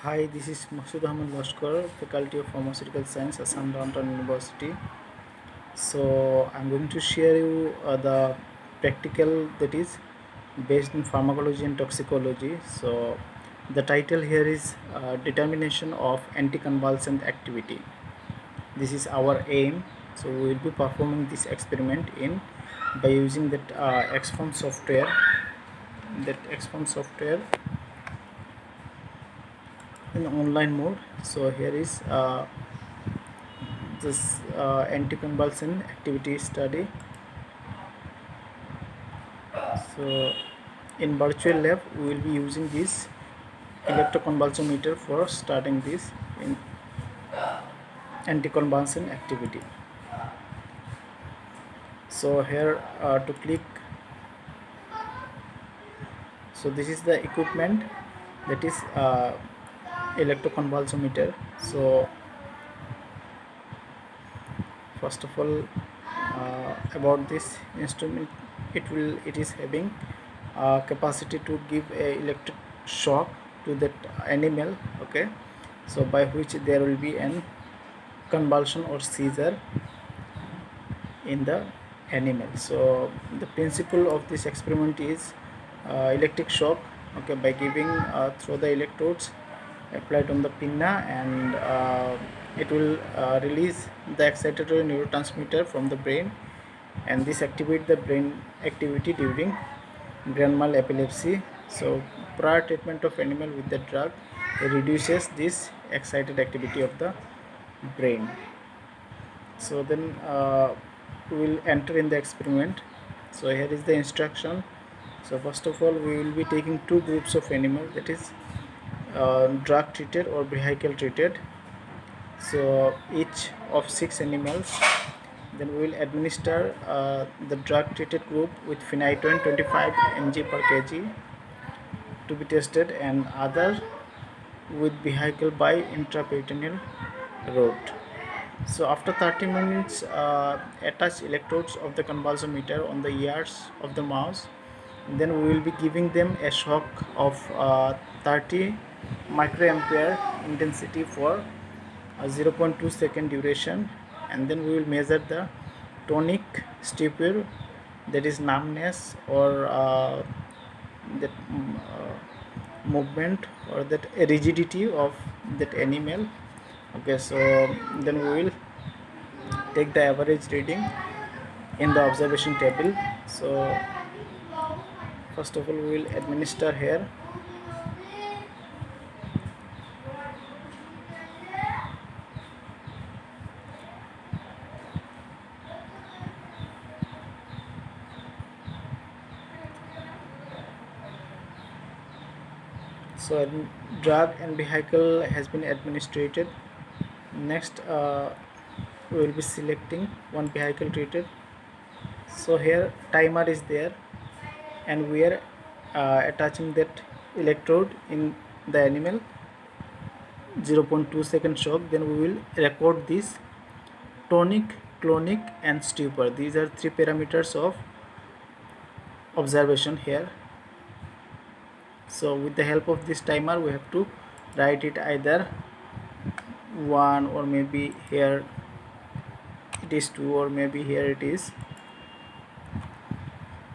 Hi, this is Masood Ahmed Lashkar, Faculty of Pharmaceutical Science, Assam Downtown University. So, I'm going to share you the practical that is based in pharmacology and toxicology. So, the title here is Determination of Anticonvulsant Activity. This is our aim. So, we will be performing this experiment in by using that XFORM software. That XFORM software in online mode. So here is this anticonvulsant activity study. So in virtual lab we will be using this electroconvulsometer for starting this in anticonvulsant activity. So here to click, so this is the equipment, that is electroconvulsometer. So first of all, about this instrument, it is having capacity to give a electric shock to that animal, okay, so by which there will be an convulsion or seizure in the animal. So the principle of this experiment is electric shock, okay, by giving through the electrodes applied on the pinna, and it will release the excitatory neurotransmitter from the brain, and this activate the brain activity during grand mal epilepsy. So prior treatment of animal with the drug reduces this excited activity of the brain. So then we will enter in the experiment. So here is the instruction. So first of all, we will be taking two groups of animal, that is drug treated or vehicle treated. So each of 6 animals. Then we will administer the drug treated group with phenytoin 25 mg per kg to be tested, and other with vehicle by intraperitoneal route. So after 30 minutes, attach electrodes of the convulsometer on the ears of the mouse. Then we will be giving them a shock of 30 microampere intensity for 0.2 second duration, and then we will measure the tonic stupor, that is numbness, or that movement, or that rigidity of that animal, okay. So then we will take the average reading in the observation table. So first of all, we will administer here. So drug and vehicle has been administered. Next we will be selecting one vehicle treated. So here timer is there, and we are attaching that electrode in the animal, 0.2 second shock. Then we will record this tonic, clonic and stupor. These are three parameters of observation here. So with the help of this timer, we have to write it either 1, or maybe here it is 2, or maybe here it is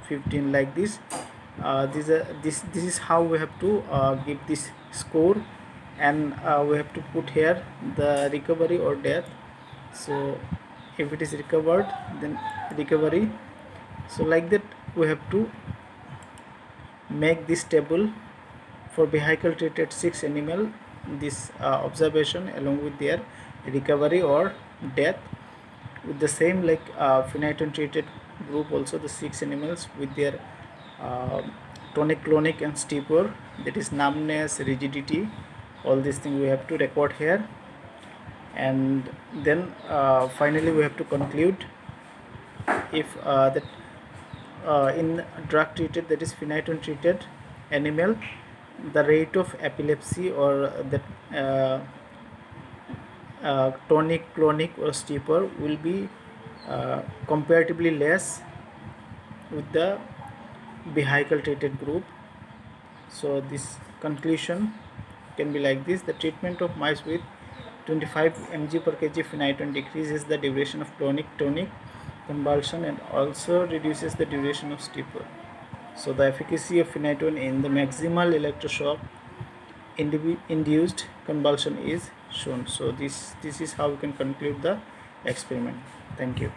15, like this. This is how we have to give this score, and we have to put here the recovery or death. So if it is recovered, then recovery. So like that we have to make this table for vehicle treated 6 animal, this observation along with their recovery or death, with the same like phenytoin treated group also, the 6 animals with their uh, tonic, clonic and stupor, that is numbness, rigidity, all these things we have to record here. And then finally we have to conclude if that in drug treated, that is phenytoin treated animal, the rate of epilepsy or the tonic, clonic or stupor will be comparatively less with the vehicle treated group. So this conclusion can be like this: the treatment of mice with 25 mg per kg phenytoin decreases the duration of clonic convulsion and also reduces the duration of stupor. So the efficacy of phenytoin in the maximal electroshock induced convulsion is shown. So this is how we can conclude the experiment. Thank you.